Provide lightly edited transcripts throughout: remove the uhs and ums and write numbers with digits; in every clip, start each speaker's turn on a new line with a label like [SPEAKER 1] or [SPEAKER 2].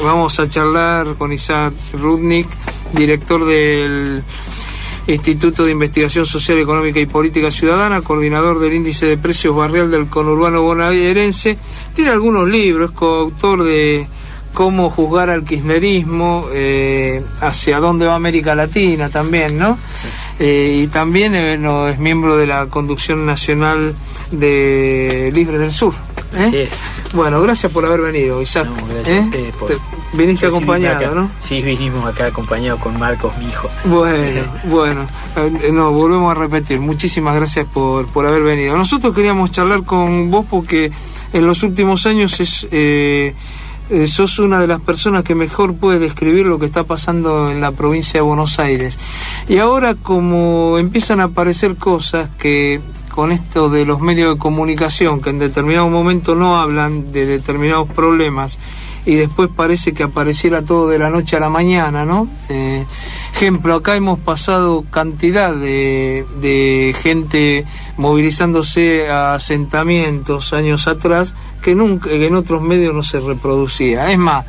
[SPEAKER 1] Vamos a charlar con Isaac Rudnick, director del Instituto de Investigación Social, Económica y Política Ciudadana, coordinador del Índice de Precios Barrial del Conurbano Bonaerense. Tiene algunos libros, es coautor de Cómo juzgar al kirchnerismo, hacia dónde va América Latina también, ¿no? Y también es miembro de la conducción nacional de Libres del Sur.
[SPEAKER 2] Sí.
[SPEAKER 1] Bueno, gracias por haber venido, Isaac.
[SPEAKER 2] No, gracias a ustedes por...
[SPEAKER 1] Viniste acompañado, ¿no?
[SPEAKER 2] Sí, vinimos acá acompañado con Marcos, mi hijo.
[SPEAKER 1] Bueno, volvemos a repetir. Muchísimas gracias por haber venido. Nosotros queríamos charlar con vos porque en los últimos años sos una de las personas que mejor puede describir lo que está pasando en la provincia de Buenos Aires. Y ahora, como empiezan a aparecer cosas que con esto de los medios de comunicación, que en determinado momento no hablan de determinados problemas y después parece que apareciera todo de la noche a la mañana, ¿no? Ejemplo, acá hemos pasado cantidad de gente movilizándose a asentamientos años atrás que nunca, que en otros medios no se reproducía. Es más,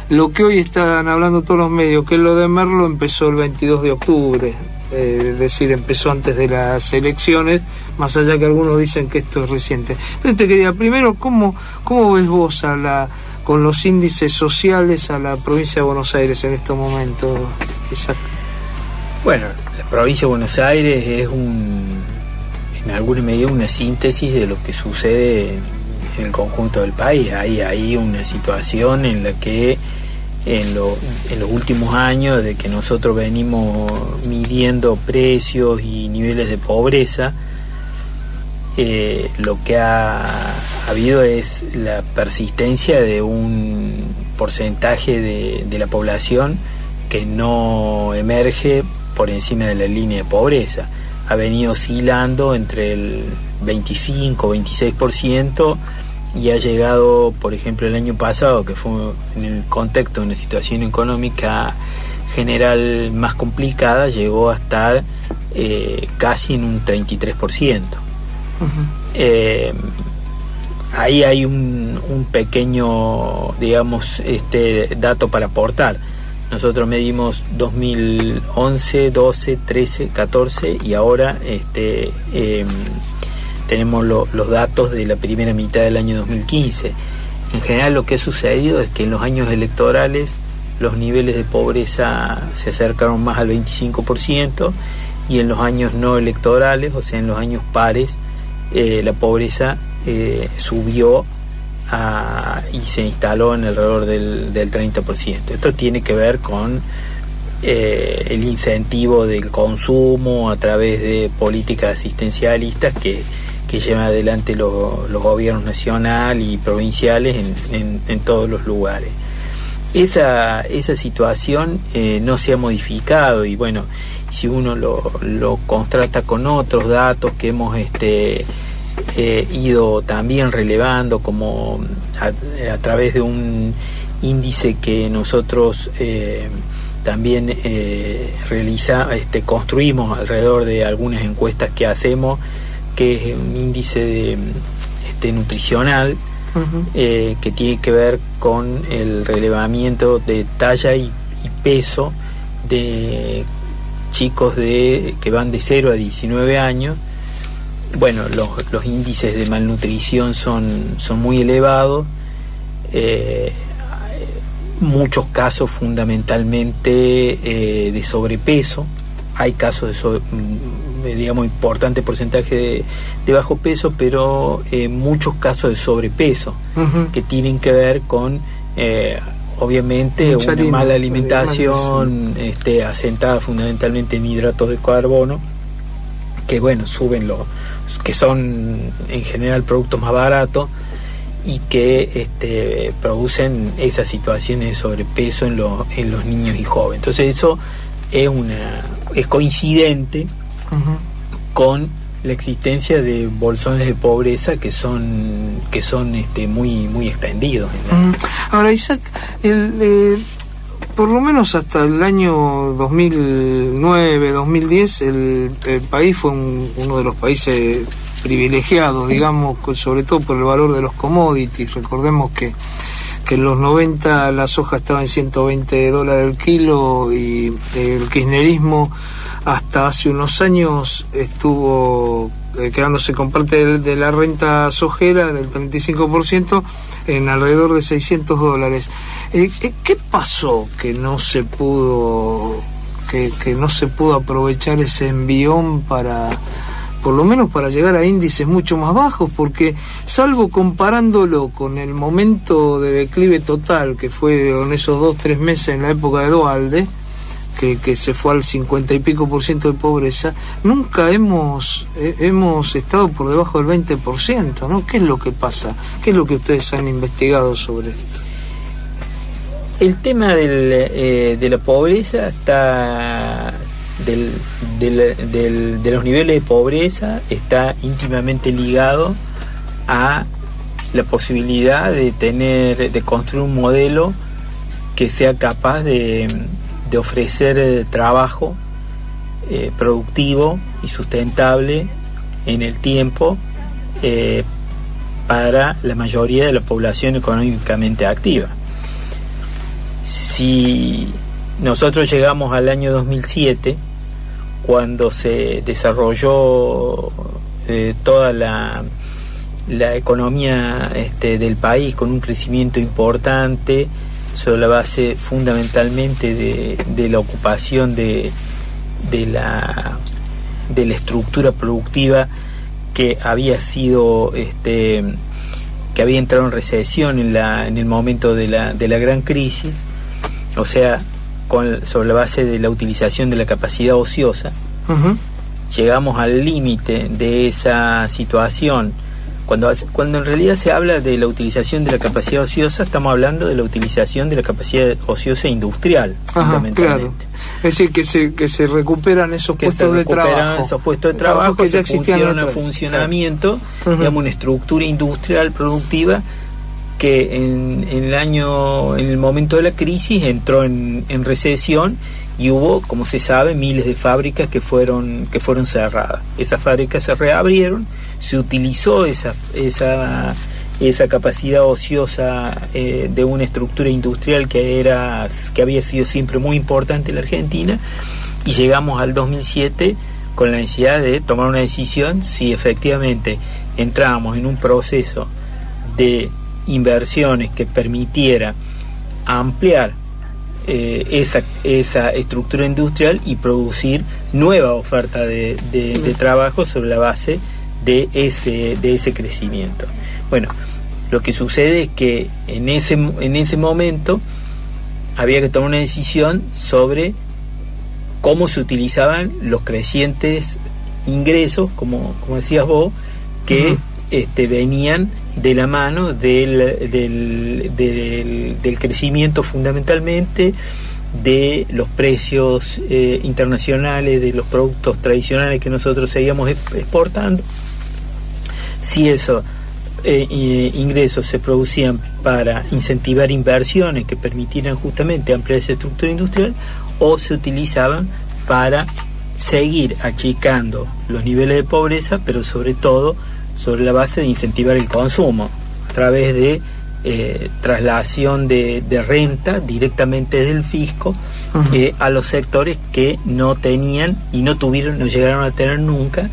[SPEAKER 1] lo que hoy están hablando todos los medios, que es lo de Merlo, empezó el 22 de octubre. Es decir, empezó antes de las elecciones, más allá que algunos dicen que esto es reciente. Entonces te quería, primero, ¿cómo ves vos con los índices sociales a la provincia de Buenos Aires en estos momentos, Isaac?
[SPEAKER 2] Bueno, la provincia de Buenos Aires es en alguna medida una síntesis de lo que sucede en el conjunto del país. Hay una situación en la que en los últimos años, desde que nosotros venimos midiendo precios y niveles de pobreza, lo que ha habido es la persistencia de un porcentaje de la población que no emerge por encima de la línea de pobreza. Ha venido oscilando entre el 25-26%, y ha llegado, por ejemplo, el año pasado, que fue en el contexto de una situación económica general más complicada, llegó a estar casi en un 33%. Uh-huh. Ahí hay un pequeño, digamos, dato para aportar. Nosotros medimos 2011, 12, 13, 14 y ahora tenemos los datos de la primera mitad del año 2015. En general, lo que ha sucedido es que en los años electorales los niveles de pobreza se acercaron más al 25%, y en los años no electorales, o sea, en los años pares, la pobreza subió y se instaló en alrededor del 30%. Esto tiene que ver con el incentivo del consumo a través de políticas asistencialistas que llevan adelante los gobiernos nacional y provinciales en todos los lugares. Esa situación no se ha modificado, y bueno, si uno lo contrasta con otros datos que hemos ido también relevando, como a través de un índice que nosotros también construimos alrededor de algunas encuestas que hacemos, que es un índice nutricional. Uh-huh. Que tiene que ver con el relevamiento de talla y peso de chicos que van de 0 a 19 años. Bueno, los índices de malnutrición son muy elevados, muchos casos fundamentalmente de sobrepeso. Hay casos digamos, importante porcentaje de bajo peso, pero muchos casos de sobrepeso. Uh-huh. Que tienen que ver con obviamente una mala alimentación, asentada fundamentalmente en hidratos de carbono, que bueno, suben que son en general productos más baratos y que producen esas situaciones de sobrepeso en los niños y jóvenes. Entonces eso es coincidente. Uh-huh. Con la existencia de bolsones de pobreza que son muy extendidos.
[SPEAKER 1] Uh-huh. Ahora, Isaac, por lo menos hasta el año 2009, 2010, el país fue uno de los países privilegiados, digamos, sobre todo por el valor de los commodities. Recordemos que que en los 90 la soja estaba en $120 el kilo, y el kirchnerismo hasta hace unos años estuvo quedándose con parte de la renta sojera del 35% en alrededor de $600. ¿Qué pasó que no se pudo que no se pudo aprovechar ese envión para, por lo menos para llegar a índices mucho más bajos? Porque salvo comparándolo con el momento de declive total que fue en esos 2-3 meses en la época de Duhalde, que se fue al 50 y pico % de pobreza, nunca hemos estado por debajo del 20%, ¿no? ¿Qué es lo que pasa? ¿Qué es lo que ustedes han investigado sobre esto?
[SPEAKER 2] El tema de la pobreza está de los niveles de pobreza está íntimamente ligado a la posibilidad de construir un modelo que sea capaz de ofrecer trabajo productivo y sustentable en el tiempo para la mayoría de la población económicamente activa. Si nosotros llegamos al año 2007, cuando se desarrolló toda la economía del país con un crecimiento importante sobre la base fundamentalmente de la ocupación de la estructura productiva que había sido que había entrado en recesión en el momento de la gran crisis, o sea, sobre la base de la utilización de la capacidad ociosa. Uh-huh. Llegamos al límite de esa situación. Cuando en realidad se habla de la utilización de la capacidad ociosa, estamos hablando de la utilización de la capacidad ociosa industrial, fundamentalmente.
[SPEAKER 1] Claro. Es decir, que se recuperan esos puestos de trabajo.
[SPEAKER 2] Esos puestos de trabajo
[SPEAKER 1] que ya existían
[SPEAKER 2] en funcionamiento, claro. Digamos, una estructura industrial productiva que en el momento de la crisis entró en recesión, y hubo, como se sabe, miles de fábricas que fueron cerradas. Esas fábricas se reabrieron, se utilizó esa capacidad ociosa de una estructura industrial que había sido siempre muy importante en la Argentina, y llegamos al 2007 con la necesidad de tomar una decisión si efectivamente entrábamos en un proceso de inversiones que permitiera ampliar esa estructura industrial y producir nueva oferta de trabajo sobre la base de ese crecimiento. Bueno, lo que sucede es que en ese momento había que tomar una decisión sobre cómo se utilizaban los crecientes ingresos, como decías vos, que venían de la mano del crecimiento, fundamentalmente de los precios internacionales de los productos tradicionales que nosotros seguíamos exportando. Si esos ingresos se producían para incentivar inversiones que permitieran justamente ampliar esa estructura industrial, o se utilizaban para seguir achicando los niveles de pobreza, pero sobre todo sobre la base de incentivar el consumo a través de traslación de renta directamente del fisco a los sectores que no tenían y no llegaron a tener nunca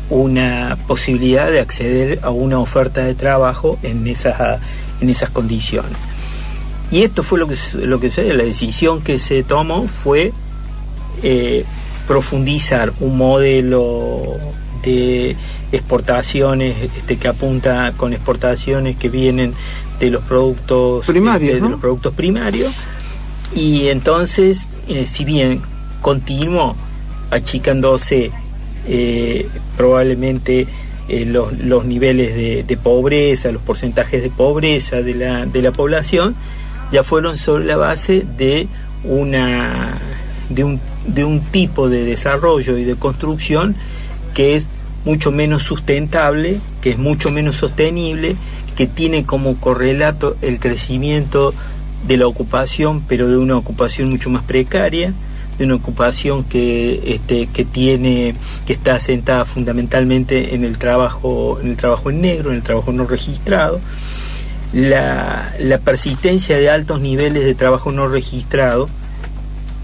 [SPEAKER 2] una posibilidad de acceder a una oferta de trabajo en esas condiciones. Y esto fue lo que sucedió. La decisión que se tomó fue profundizar un modelo de exportaciones que apunta con exportaciones que vienen de los productos primarios, ¿no? De los productos primarios, y entonces si bien continuó achicándose probablemente los niveles de pobreza, los porcentajes de pobreza de la población, ya fueron sobre la base de un tipo de desarrollo y de construcción que es mucho menos sustentable, que es mucho menos sostenible, que tiene como correlato el crecimiento de la ocupación, pero de una ocupación mucho más precaria, de una ocupación que está asentada fundamentalmente en el trabajo en negro, en el trabajo no registrado. la persistencia de altos niveles de trabajo no registrado,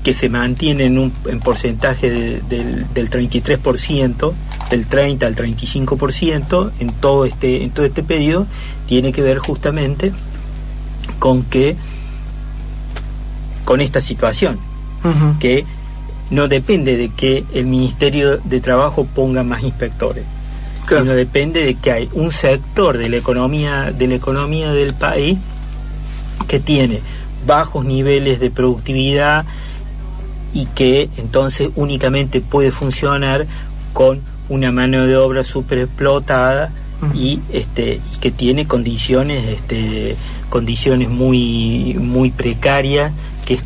[SPEAKER 2] que se mantiene en porcentaje del 33%, del 30 al 35% en todo este periodo, tiene que ver justamente con esta situación, que no depende de que el Ministerio de Trabajo ponga más inspectores, sino depende de que hay un sector de la economía del país que tiene bajos niveles de productividad y que entonces únicamente puede funcionar con una mano de obra súper explotada y que tiene condiciones muy muy precarias, que es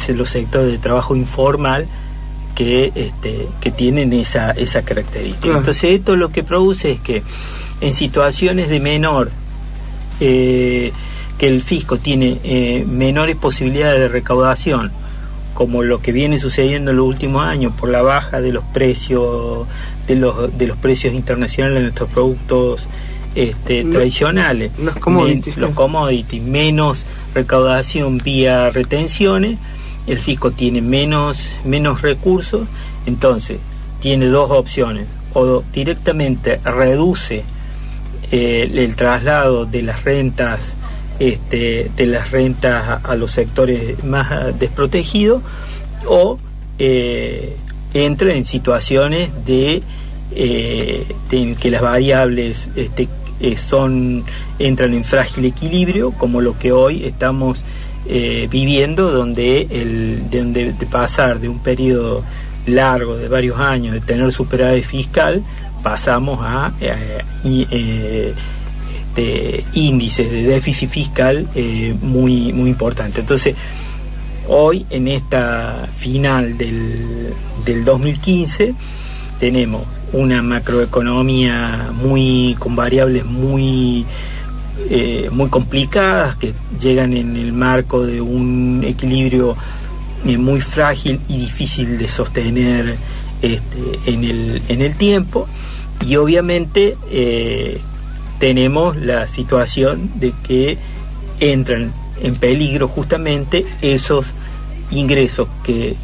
[SPEAKER 2] los sectores de trabajo informal que tienen esa característica. Entonces esto lo que produce es que en situaciones de menor que el fisco tiene menores posibilidades de recaudación, como lo que viene sucediendo en los últimos años por la baja de los precios de los precios internacionales de nuestros productos tradicionales, los commodities, menos recaudación vía retenciones, el fisco tiene menos recursos, entonces tiene dos opciones: o directamente reduce el traslado de las rentas a los sectores más desprotegidos, o entra en situaciones en que las variables entran en frágil equilibrio, como lo que hoy estamos viviendo, donde de pasar de un periodo largo de varios años de tener superávit fiscal, pasamos a índices de déficit fiscal muy muy importante. Entonces hoy, en esta final del 2015, tenemos una macroeconomía con variables muy complicadas, que llegan en el marco de un equilibrio muy frágil y difícil de sostener en el tiempo, y obviamente tenemos la situación de que entran en peligro justamente esos ingresos que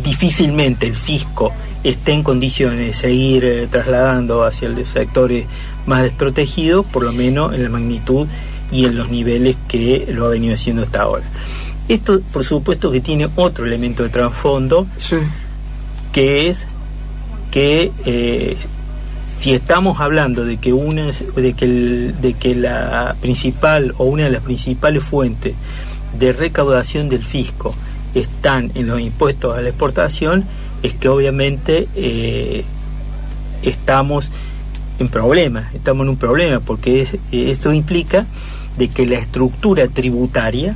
[SPEAKER 2] difícilmente el fisco esté en condiciones de seguir trasladando hacia los sectores más desprotegidos, por lo menos en la magnitud y en los niveles que lo ha venido haciendo hasta ahora. Esto, por supuesto, que tiene otro elemento de trasfondo, que es que si estamos hablando de que la principal o una de las principales fuentes de recaudación del fisco están en los impuestos a la exportación, es que obviamente estamos en un problema, porque esto implica de que la estructura tributaria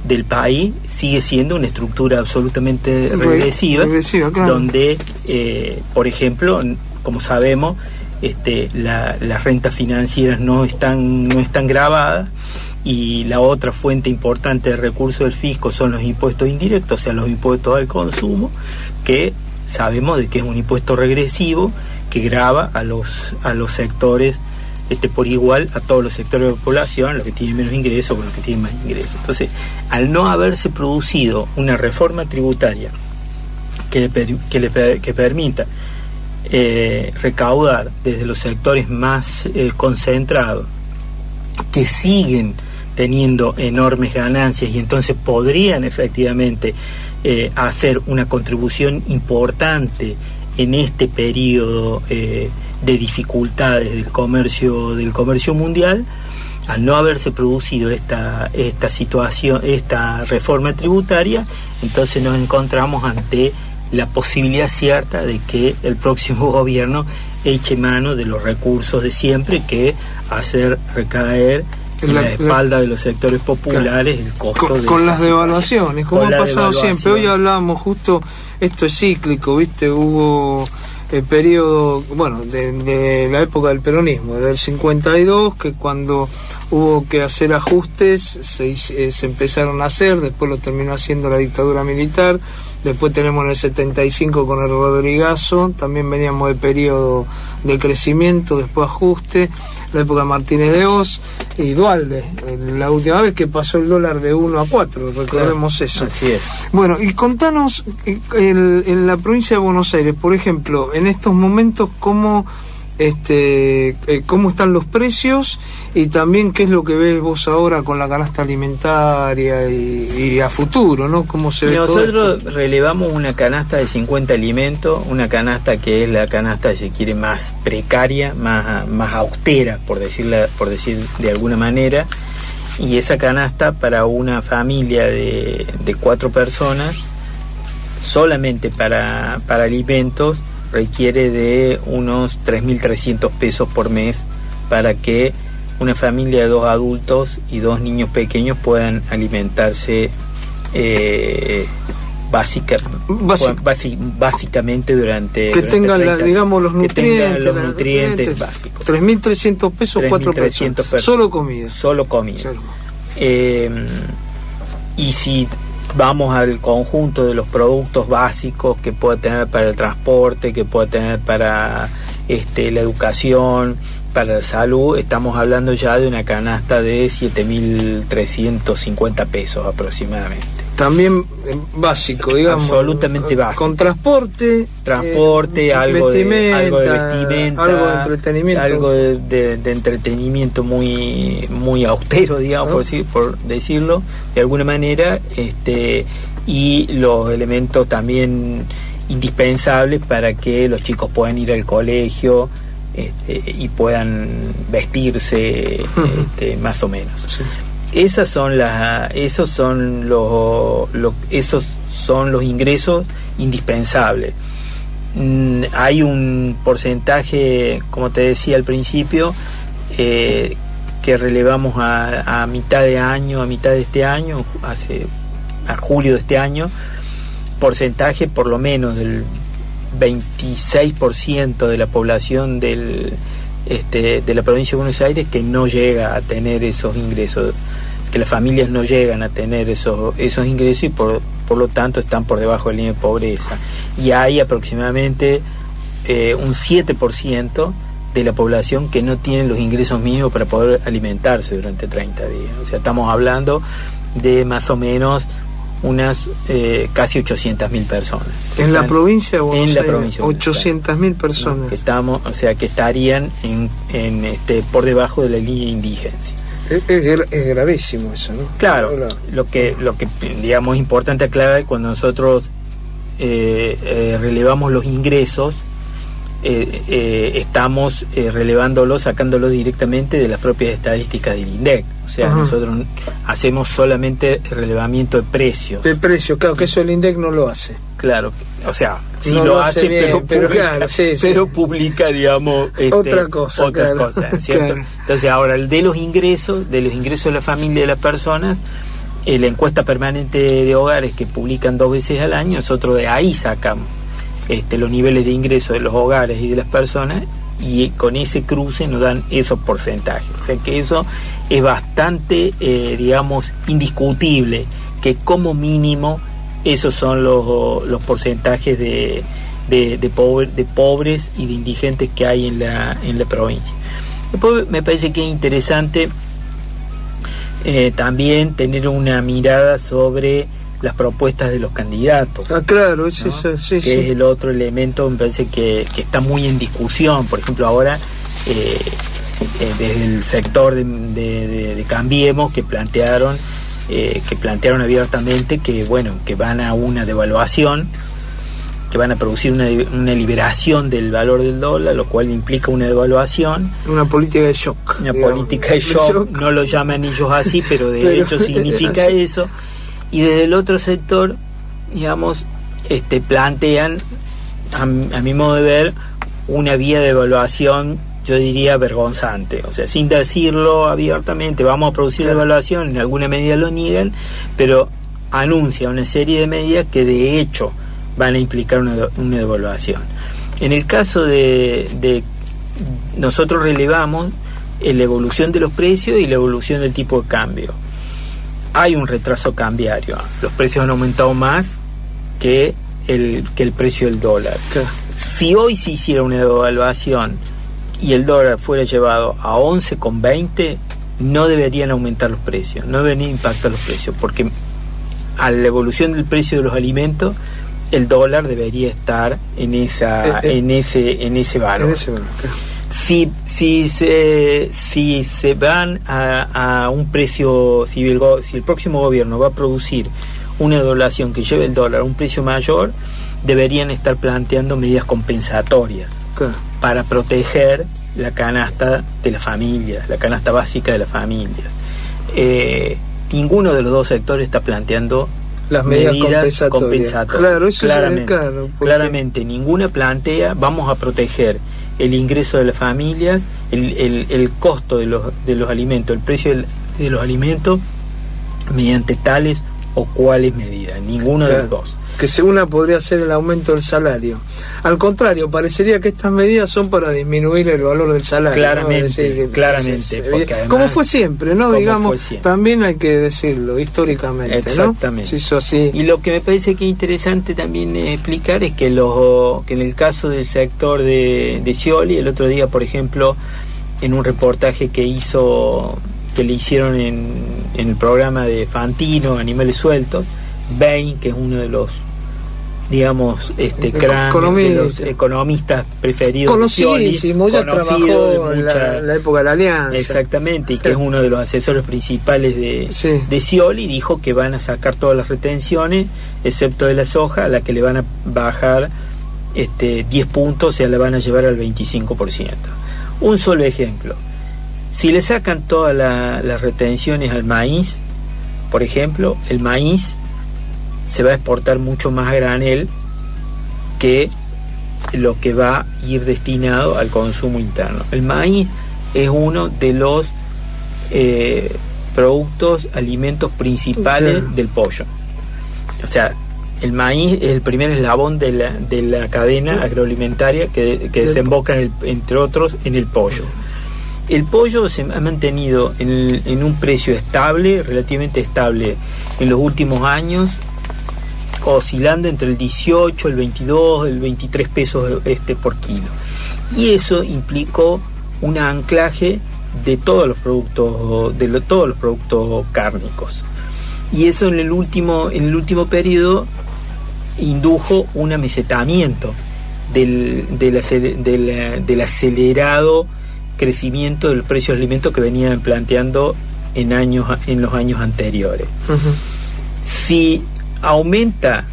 [SPEAKER 2] del país sigue siendo una estructura absolutamente regresiva, claro. Donde por ejemplo, como sabemos, las rentas financieras no están grabadas, y la otra fuente importante de recursos del fisco son los impuestos indirectos, o sea, los impuestos al consumo, que sabemos de que es un impuesto regresivo que grava a los sectores por igual, a todos los sectores de la población, los que tienen menos ingresos con los que tienen más ingresos. Entonces, al no haberse producido una reforma tributaria que permita recaudar desde los sectores más concentrados, que siguen teniendo enormes ganancias, y entonces podrían efectivamente hacer una contribución importante en este periodo de dificultades del comercio mundial. Al no haberse producido esta situación, esta reforma tributaria, entonces nos encontramos ante la posibilidad cierta de que el próximo gobierno eche mano de los recursos de siempre, que hacer recaer en la espalda de los sectores populares el costo
[SPEAKER 1] con las devaluaciones, como ha pasado siempre. Hoy hablábamos justo, esto es cíclico, ¿viste? Hubo el periodo, de la época del peronismo, del 52, que cuando hubo que hacer ajustes se empezaron a hacer, después lo terminó haciendo la dictadura militar. Después tenemos en el 75 con el Rodrigazo, también veníamos de periodo de crecimiento, después ajuste. la época de Martínez de Hoz y Duhalde, la última vez que pasó el dólar de 1 a 4, recordemos eso.
[SPEAKER 2] Así es.
[SPEAKER 1] Bueno, y contanos en la provincia de Buenos Aires, por ejemplo, en estos momentos, cómo están los precios y también qué es lo que ves vos ahora con la canasta alimentaria y a futuro, ¿no? ¿Cómo se ve todo esto?
[SPEAKER 2] Nosotros relevamos una canasta de 50 alimentos, una canasta que es la canasta, si se quiere, más precaria, más austera, por decir de alguna manera, y esa canasta para una familia de 4 personas, solamente para alimentos, requiere de unos 3.300 pesos por mes para que una familia de 2 adultos y 2 niños pequeños puedan alimentarse básicamente durante
[SPEAKER 1] tengan los
[SPEAKER 2] nutrientes básicos.
[SPEAKER 1] 3.300 pesos, 4 personas. Solo comida.
[SPEAKER 2] Y si vamos al conjunto de los productos básicos que pueda tener para el transporte, que pueda tener para la educación, para la salud, estamos hablando ya de una canasta de 7.350 pesos aproximadamente.
[SPEAKER 1] También básico, digamos.
[SPEAKER 2] Absolutamente básico.
[SPEAKER 1] Con transporte,
[SPEAKER 2] algo de vestimenta,
[SPEAKER 1] algo de entretenimiento.
[SPEAKER 2] Algo de entretenimiento muy austero, digamos, por decirlo de alguna manera, y los elementos también indispensables para que los chicos puedan ir al colegio y puedan vestirse más o menos. Sí. Esos son los ingresos indispensables. Hay un porcentaje, como te decía al principio, que relevamos a mitad de este año, a julio de este año, porcentaje por lo menos del 26% de la población de la provincia de Buenos Aires que no llega a tener esos ingresos, que las familias no llegan a tener esos ingresos y por lo tanto están por debajo de la línea de pobreza. Y hay aproximadamente un 7% de la población que no tiene los ingresos mínimos para poder alimentarse durante 30 días. O sea, estamos hablando de más o menos unas casi 800.000 personas.
[SPEAKER 1] En la provincia de Buenos Aires,
[SPEAKER 2] provincia
[SPEAKER 1] 800.000 personas.
[SPEAKER 2] Que estarían por debajo de la línea de indigencia.
[SPEAKER 1] Es gravísimo eso, ¿no?
[SPEAKER 2] Claro, lo que digamos es importante aclarar, cuando nosotros relevamos los ingresos, estamos relevándolos, sacándolos directamente de las propias estadísticas del INDEC. O sea, nosotros hacemos solamente relevamiento de precios.
[SPEAKER 1] De precios, claro, que eso el INDEC no lo hace.
[SPEAKER 2] Claro, o sea, sí
[SPEAKER 1] no
[SPEAKER 2] lo hace bien,
[SPEAKER 1] pero
[SPEAKER 2] publica, digamos,
[SPEAKER 1] otra cosa,
[SPEAKER 2] ¿cierto?
[SPEAKER 1] Claro.
[SPEAKER 2] Entonces, ahora, el de los ingresos de la familia de las personas, la encuesta permanente de hogares que publican 2 veces al año, nosotros de ahí sacamos los niveles de ingresos de los hogares y de las personas, y con ese cruce nos dan esos porcentajes. O sea que eso es bastante, digamos, indiscutible, que como mínimo esos son los porcentajes de pobres y de indigentes que hay en la provincia. Después me parece que es interesante también tener una mirada sobre las propuestas de los candidatos.
[SPEAKER 1] Claro, es
[SPEAKER 2] ¿no?
[SPEAKER 1] eso, sí,
[SPEAKER 2] que es el otro elemento, me parece que está muy en discusión. Por ejemplo, ahora desde el sector de Cambiemos, que plantearon abiertamente que van a una devaluación, que van a producir una liberación del valor del dólar, lo cual implica una devaluación.
[SPEAKER 1] Una política de shock.
[SPEAKER 2] Política de shock, no lo llaman ellos así, pero de hecho significa eso. Y desde el otro sector, digamos, plantean, a mi modo de ver, una vía de devaluación, yo diría, vergonzante. O sea, sin decirlo abiertamente, vamos a producir devaluación, en alguna medida lo niegan, pero anuncia una serie de medidas que de hecho van a implicar una devaluación. En el caso de nosotros relevamos la evolución de los precios y la evolución del tipo de cambio. Hay un retraso cambiario, los precios han aumentado más que el precio del dólar. Si hoy se hiciera una devaluación y el dólar fuera llevado a 11,20, no deberían aumentar los precios, no deberían impactar los precios, porque a la evolución del precio de los alimentos, el dólar debería estar en ese valor. En ese valor. Si se van a un precio, si el próximo gobierno va a producir una devaluación que lleve el dólar a un precio mayor, deberían estar planteando medidas compensatorias para proteger la canasta de las familias, la canasta básica de las familias. Ninguno de los dos sectores está planteando
[SPEAKER 1] las medidas compensatorias. Claro, eso
[SPEAKER 2] claramente ninguna plantea vamos a proteger el ingreso de las familias, el costo de los alimentos, el precio de los alimentos mediante tales o cuales medidas. Ninguno de los dos.
[SPEAKER 1] Que una podría ser el aumento del salario. Al contrario, parecería que estas medidas son para disminuir el valor del salario.
[SPEAKER 2] Claramente, ¿no? Claramente.
[SPEAKER 1] Porque además, como fue siempre, ¿no? Digamos, también hay que decirlo, históricamente.
[SPEAKER 2] Exactamente.
[SPEAKER 1] ¿No? Se hizo así.
[SPEAKER 2] Y lo que me parece que es interesante también explicar es que en el caso del sector de Scioli, el otro día, por ejemplo, en un reportaje que le hicieron en el programa de Fantino, Animales Sueltos, Bain, que es uno de los, digamos, de los economistas preferidos,
[SPEAKER 1] conocidísimo, ya trabajó en la época de la Alianza,
[SPEAKER 2] exactamente, y que es uno de los asesores principales de Scioli, dijo que van a sacar todas las retenciones excepto de la soja, a la que le van a bajar 10 puntos, o sea, la van a llevar al 25%. Un solo ejemplo: si le sacan todas las retenciones al maíz, por ejemplo, el maíz se va a exportar mucho más a granel que lo que va a ir destinado al consumo interno. El maíz es uno de los alimentos principales del pollo. O sea, el maíz es el primer eslabón de la cadena agroalimentaria que desemboca entre otros en el pollo. El pollo se ha mantenido en un precio estable, relativamente estable en los últimos años, oscilando entre el 18, el 22, el 23 pesos por kilo. Y eso implicó un anclaje de todos los productos cárnicos. Y eso en el último periodo indujo un amesetamiento del acelerado crecimiento del precio de alimentos que venían planteando en los años anteriores. Uh-huh. Si aumenta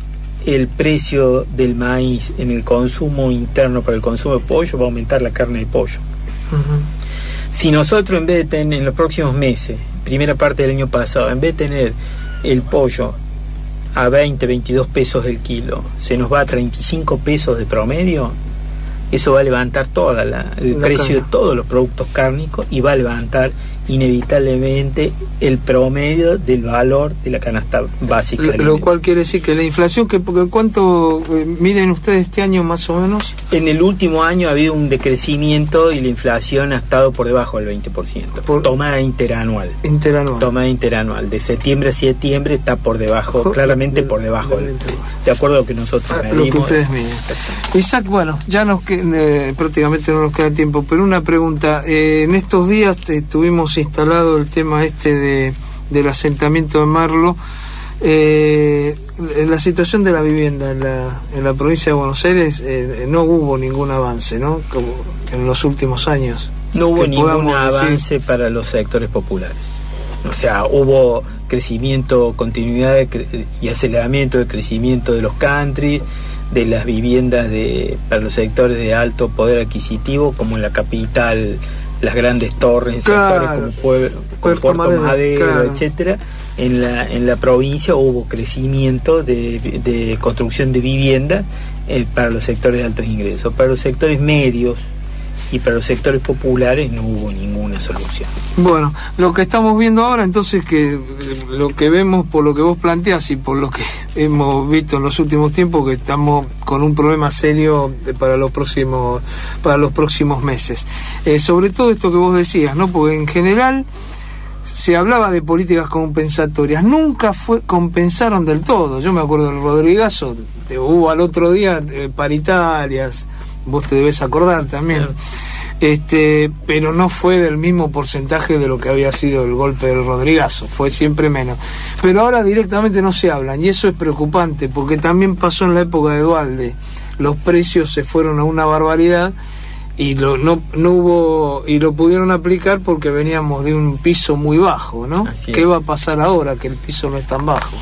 [SPEAKER 2] el precio del maíz en el consumo interno para el consumo de pollo, va a aumentar la carne de pollo. Uh-huh. Si nosotros, en vez de tener en los próximos meses, primera parte del año pasado, en vez de tener el pollo a 20, 22 pesos el kilo, se nos va a 35 pesos de promedio, eso va a levantar el precio de todos los productos cárnicos y va a levantar inevitablemente el promedio del valor de la canasta básica.
[SPEAKER 1] Lo cual quiere decir que la inflación, ¿cuánto miden ustedes este año más o menos?
[SPEAKER 2] En el último año ha habido un decrecimiento y la inflación ha estado por debajo del 20%. Tomada interanual. Tomada interanual. De septiembre a septiembre está por debajo, claramente por debajo. De acuerdo a lo que nosotros medimos.
[SPEAKER 1] Lo que ustedes miden. Isaac, bueno, ya prácticamente no nos queda tiempo, pero una pregunta. En estos días tuvimos instalado el tema del asentamiento de Merlo. La situación de la vivienda en la provincia de Buenos Aires, no hubo ningún avance, ¿no? Como en los últimos años.
[SPEAKER 2] No hubo ningún avance para los sectores populares. O sea, hubo crecimiento, continuidad y aceleramiento de crecimiento de los country, de las viviendas para los sectores de alto poder adquisitivo, como en la capital, las grandes torres, en sectores como Puerto Madero, etcétera. En la provincia hubo crecimiento de construcción de vivienda para los sectores de altos ingresos. Para los sectores medios y para los sectores populares no hubo ninguna solución.
[SPEAKER 1] Bueno, lo que estamos viendo ahora, entonces, que lo que vemos por lo que vos planteás y por lo que hemos visto en los últimos tiempos, que estamos con un problema serio para los próximos meses. Sobre todo esto que vos decías, ¿no? Porque en general se hablaba de políticas compensatorias, nunca compensaron del todo. Yo me acuerdo del Rodrigazo, hubo al otro día paritarias, vos te debes acordar también. pero no fue del mismo porcentaje de lo que había sido el golpe del Rodrigazo, fue siempre menos. Pero ahora directamente no se hablan, y eso es preocupante, porque también pasó en la época de Duhalde. Los precios se fueron a una barbaridad y no hubo, y lo pudieron aplicar porque veníamos de un piso muy bajo, ¿no? ¿Qué va a pasar ahora que el piso no es tan bajo?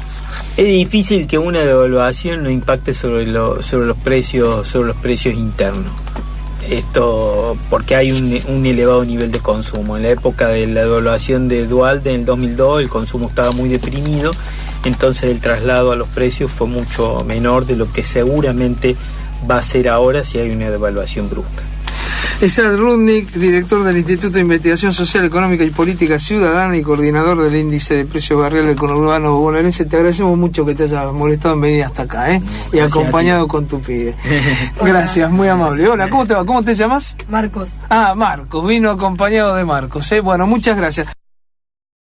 [SPEAKER 2] Es difícil que una devaluación no impacte sobre los precios internos. Esto porque hay un elevado nivel de consumo. En la época de la devaluación de Duhalde en el 2002 el consumo estaba muy deprimido, entonces el traslado a los precios fue mucho menor de lo que seguramente va a ser ahora si hay una devaluación brusca.
[SPEAKER 1] Esad Rudnick, director del Instituto de Investigación Social, Económica y Política Ciudadana y coordinador del Índice de Precios Barrial del Conurbano Bonaerense, te agradecemos mucho que te hayas molestado en venir hasta acá, y acompañado con tu pibe. Gracias, muy amable. Hola, ¿cómo te va? ¿Cómo te llamas?
[SPEAKER 3] Marcos.
[SPEAKER 1] Marcos, vino acompañado de Marcos, Bueno, muchas gracias.